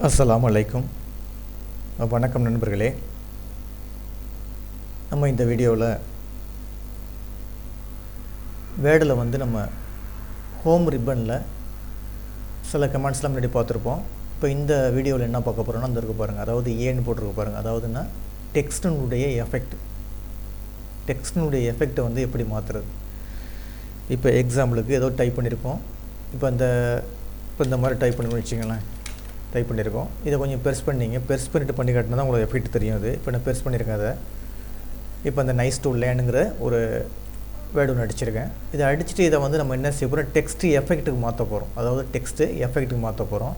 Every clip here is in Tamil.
அஸ்ஸலாமு அலைக்கும். வணக்கம் நண்பர்களே. நம்ம இந்த வீடியோவில் வேர்டில் நம்ம ஹோம் ரிப்பனில் சில கமெண்ட்ஸ்லாம் முன்னாடி பார்த்துருப்போம். இப்போ இந்த வீடியோவில் என்ன பார்க்க போகிறோன்னா அந்த இருக்கு பாருங்கள், அதாவது ஏன்னு போட்டிருக்க பாருங்கள். அதாவதுன்னா டெக்ஸ்டினுடைய எஃபெக்டை எப்படி மாற்றுறது. இப்போ எக்ஸாம்பிளுக்கு ஏதோ டைப் பண்ணியிருக்கோம். இப்போ இந்த மாதிரி டைப் பண்ணி வச்சிங்களேன், டைப் பண்ணியிருக்கோம். இதை கொஞ்சம் பெருசு பண்ணிட்டு பண்ணி காட்டினா தான் உங்களுக்கு எஃபெக்ட் தெரியும். அது இப்போ நான் பெருசு பண்ணியிருக்கேன். அதை இப்போ அந்த நைஸ் டு லேர்னுங்கிற ஒரு வேர்டு ஒன்று அடிச்சிருக்கேன். இதை அடிச்சுட்டு இதை நம்ம என்ன செய்ய போகிறோம், டெக்ஸ்ட் எஃபெக்ட்டுக்கு மாற்ற போகிறோம். அதாவது டெக்ஸ்ட்டு எஃபெக்ட்டுக்கு மாற்ற போகிறோம்.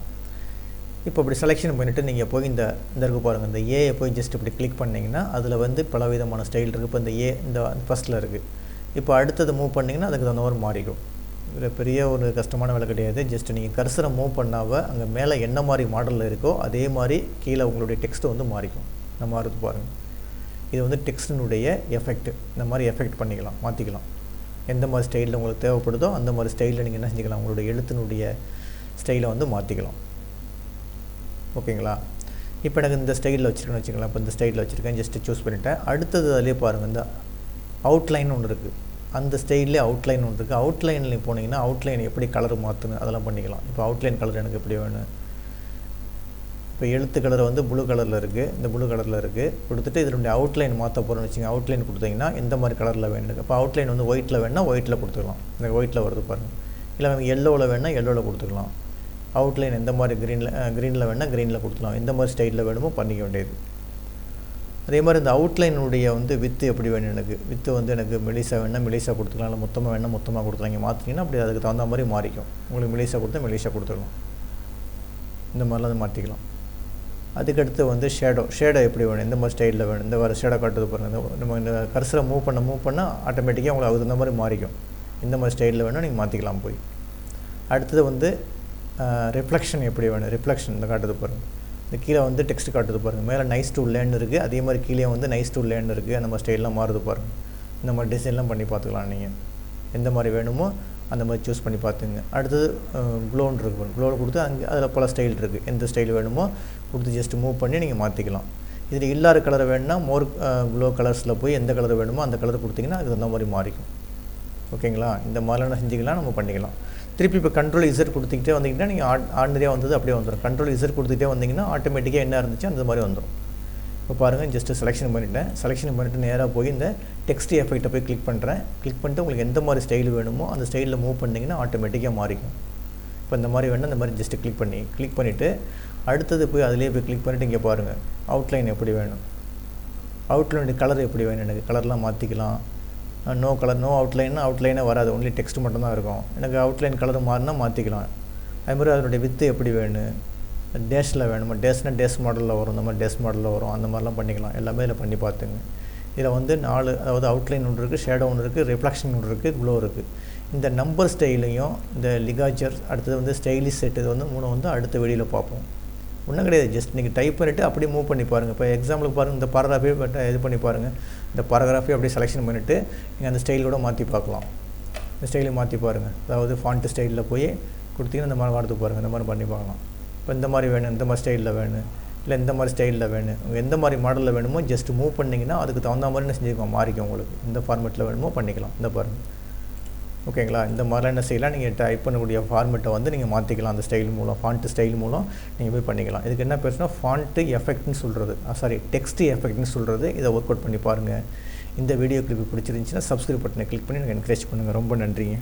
இப்போ இப்படி செலெக்ஷன் பண்ணிவிட்டு நீங்கள் போய் இந்த இருக்கு பாருங்கள், இந்த ஏயை போய் ஜஸ்ட் இப்படி கிளிக் பண்ணிங்கன்னா அதில் பல விதமான ஸ்டைல் இருக்குது. இப்போ இந்த ஏ இந்த ஃபஸ்ட்டில் இருக்குது. இப்போ அடுத்தது மூவ் பண்ணிங்கன்னா அதுக்கு தகுந்த மாதிரி மாறிக்கும். இதில் பெரிய ஒரு கஷ்டமான வேலை கிடையாது. ஜஸ்ட் நீங்கள் கர்சரை மூவ் பண்ணாவ அங்கே மேலே என்ன மாதிரி மாடலில் இருக்கோ அதே மாதிரி கீழே உங்களுடைய டெக்ஸ்ட்டு மாறிக்கும். இந்த மாதிரி பாருங்கள், இது டெக்ஸ்டினுடைய எஃபெக்ட். இந்த மாதிரி எஃபெக்ட் பண்ணிக்கலாம், மாற்றிக்கலாம். எந்த மாதிரி ஸ்டைலில் உங்களுக்கு தேவைப்படுதோ அந்த மாதிரி ஸ்டைலில் நீங்கள் என்ன செஞ்சுக்கலாம், உங்களுடைய எழுத்தினுடைய ஸ்டைலை மாற்றிக்கலாம். ஓகேங்களா? இப்போ எனக்கு இந்த ஸ்டைலில் வச்சுருக்கேன்னு வச்சுக்கலாம். இப்போ இந்த ஸ்டைலில் வச்சுருக்கேன், ஜஸ்ட்டு சூஸ் பண்ணிவிட்டேன். அடுத்தது அதிலே பாருங்கள், இந்த அவுட்லைன் ஒன்று இருக்குது. அந்த ஸ்டைல்லே அவுட்லைன் ஒன்று இருக்குது. அவுட்லைனில் போனீங்கன்னா அவுட்லைன் எப்படி கலர் மாற்றணும் அதெல்லாம் பண்ணிக்கலாம். இப்போ அவுட்லைன் கலர் எனக்கு எப்படி வேணும், இப்போ எழுத்து கலர் ப்ளூ கலரில் இருக்குது. இந்த ப்ளூ கலரில் இருக்குது கொடுத்துட்டு இதனுடைய அவுட்லைன் மாற்ற போகிறோன்னு வச்சுங்க. அவுட்லைன் கொடுத்தீங்கன்னா எந்த மாதிரி கலரில் வேணும். இப்போ அவுட்லைன் ஒயிட்டில் வேணுன்னா ஒயிட்டில் கொடுத்துக்கலாம். இந்த ஒயிட்டில் வருது பாருங்கள். இல்லை எல்லோவில் வேணுன்னா எல்லோவில் கொடுத்துக்கலாம். அவுட்லைன் எந்த மாதிரி க்ரீனில் வேணுன்னா க்ரீனில் கொடுத்துக்கலாம். எந்த மாதிரி ஸ்டைலில் வேணுமோ பண்ணிக்க வேண்டியது. அதே மாதிரி இந்த அவுட்லைனுடைய வித்து எப்படி வேணும், எனக்கு வித்து எனக்கு மெலிசா வேணுன்னா மெலிசா கொடுத்துக்கலாம். இல்லை மொத்தமாக வேணுன்னா மொத்தமாக கொடுத்துக்கலாம். இங்கே மாற்றிங்கன்னா அப்படி அதுக்கு தகுந்த மாதிரி மாறிக்கும். உங்களுக்கு மெலிசா கொடுத்தா மெலிசா கொடுத்துக்கலாம். இந்த மாதிரிலாம் மாற்றிக்கலாம். அதுக்கடுத்து ஷேடோ எப்படி வேணும், எந்த மாதிரி ஸ்டைலில் வேணும். இந்த மாதிரி ஷேடோ காட்டுறது பாருங்கள். நம்ம இந்த கர்சரை மூவ் பண்ண ஆட்டோமேட்டிக்காக உங்களுக்கு அதுக்கு தகுந்த மாதிரி மாறிக்கும். இந்த மாதிரி ஸ்டைலில் வேணும் நீங்கள் மாற்றிக்கலாம் போய். அடுத்தது ரிஃப்ளெக்ஷன் எப்படி வேணும். ரிஃப்ளெக்ஷன் இந்த காட்டுறது பாருங்கள். இந்த கீழே டெக்ஸ்ட் காட்டுது பாருங்கள். மேலே நைஸ் டு லேர்ன் இருக்குது. அதே மாதிரி கீழே நைஸ் டு லேர்ன் இருக்குது. அந்த மாதிரி ஸ்டைல்லாம் மாறுது பாருங்கள். இந்த மாதிரி டிசைன்லாம் பண்ணி பார்த்துக்கலாம். நீங்கள் எந்த மாதிரி வேணுமோ அந்த மாதிரி சூஸ் பண்ணி பார்த்துங்க. அடுத்தது க்ளோன் இருக்குது. க்ளோவில் கொடுத்து அங்கே அதில் பல ஸ்டைல் இருக்குது. எந்த ஸ்டைல் வேணுமோ கொடுத்து ஜஸ்ட் மூவ் பண்ணி நீங்கள் மாற்றிக்கலாம். இதில் இல்லாத கலர் வேணுன்னா மோர் க்ளோ கலர்ஸில் போய் எந்த கலர் வேணுமோ அந்த கலர் கொடுத்திங்கன்னா அதுக்கு அந்த மாதிரி மாறிக்கும். ஓகேங்களா? இந்த மாதிரிலாம் செஞ்சுக்கலாம், நம்ம பண்ணிக்கலாம். திருப்பி இப்போ கண்ட்ரோல் இசட் கொடுத்துக்கிட்டே வந்தீங்கன்னா நீங்கள் ஆர்டினரியாக வந்தது அப்படியே வந்துடும். கண்ட்ரோல் இசட் கொடுத்துக்கிட்டே வந்தீங்கன்னா ஆட்டோமேட்டிக்காக என்ன இருந்துச்சு அந்த மாதிரி வந்துடும். இப்போ பாருங்கள், ஜஸ்ட்டு செலெக்ஷன் பண்ணிவிட்டு நேராக போய் இந்த டெக்ஸ்ட் எஃபெக்ட்டை போய் கிளிக் பண்ணிட்டு உங்களுக்கு எந்த மாதிரி ஸ்டைல் வேணுமோ அந்த ஸ்டைலில் மூவ் பண்ணிங்கன்னா ஆட்டோமேட்டிக்காக மாறிக்கும். இப்போ இந்த மாதிரி வேணுன்னா இந்த மாதிரி ஜஸ்ட்டு கிளிக் பண்ணிவிட்டு அடுத்தது போய் அதிலே போய் கிளிக் பண்ணிவிட்டு இங்கே பாருங்கள், அவுட்லைன் எப்படி வேணும், அவுட்லைனுடைய கலர் எப்படி வேணும். எனக்கு கலர்லாம் மாற்றிக்கலாம். நோ அவுட்லைனே வராது, ஒன்லி டெக்ஸ்ட் மட்டும்தான் இருக்கும். எனக்கு அவுட்லைன் கலர் மாறினா மாற்றிக்கலாம். அதுமாதிரி அதனுடைய வித்து எப்படி வேணும், டேஷில் வேணுமா, டேஸ் மாடலில் வரும். இந்த மாதிரி டேஸ் மாடலில் வரும். அந்த மாதிரிலாம் பண்ணிக்கலாம். எல்லாமே இதில் பண்ணி பார்த்துங்க. இதில் 4 அதாவது அவுட்லைன் ஒன்று இருக்குது, ஷேடோ ஒன்று இருக்குது, ரிஃப்ளெக்ஷன் ஒன்று இருக்குது, க்ளோ இருக்குது. இந்த நம்பர் ஸ்டைலையும் இந்த லிகாச்சர் அடுத்தது ஸ்டைலிஷ் செட் இது 3 அடுத்த வீடியோவில் பார்ப்போம். ஒன்றும் கிடையாது, ஜஸ்ட் நீங்கள் டைப் பண்ணிவிட்டு அப்படியே மூவ் பண்ணி பாருங்கள். இப்போ எக்ஸாம்பிளுக்கு பாருங்கள், இந்த பாராகிராஃபே இது பண்ணி பாருங்கள். இந்த பாராகிராஃபே அப்படியே செலெக்ஷன் பண்ணிவிட்டு நீங்கள் அந்த ஸ்டைல் கூட மாற்றி பார்க்கலாம். இந்த ஸ்டைலை மாற்றி பாருங்கள். அதாவது ஃபாண்ட் ஸ்டைலில் போய் கொடுத்தீங்கன்னா இந்த மாதிரி வார்த்தை பாருங்கள். இந்த மாதிரி பண்ணி பார்க்கலாம். இப்போ இந்த மாதிரி வேணும், இந்த மாதிரி ஸ்டைலில் வேணும், இல்லை இந்த மாதிரி ஸ்டைலில் வேணும், எந்த மாதிரி மாடலில் வேணுமோ ஜஸ்ட் மூவ் பண்ணிங்கன்னா அதுக்கு தகுந்த மாதிரி என்ன செஞ்சுக்கோங்க, மாறிக்கும். உங்களுக்கு எந்த ஃபார்மேட்டில் வேணுமோ பண்ணிக்கலாம். இந்த பாருங்கள். ஓகேங்களா? இந்த மாதிரிலாம் என்ன செய்யலாம், நீங்கள் டைப் பண்ணக்கூடிய ஃபார்மெட்டை நீங்கள் மாற்றிக்கலாம். அந்த ஸ்டைல் மூலம், ஃபாண்ட் ஸ்டைல் மூலம் நீங்கள் போய் பண்ணிக்கலாம். இதுக்கு என்ன பேசுனா ஃபாண்ட்டு எஃபெக்ட்னு சொல்கிறது, டெக்ஸ்ட் எஃபெக்ட்னு சொல்கிறது. இதை ஒர்க் அவுட் பண்ணி பாருங்கள். இந்த வீடியோ கிளிப் பிடிச்சிருந்துச்சின்னா சப்ஸ்கிரைப் பட்டனை கிளிக் பண்ணி எனக்கு என்கரேஜ் பண்ணுங்கள். ரொம்ப நன்றிங்க.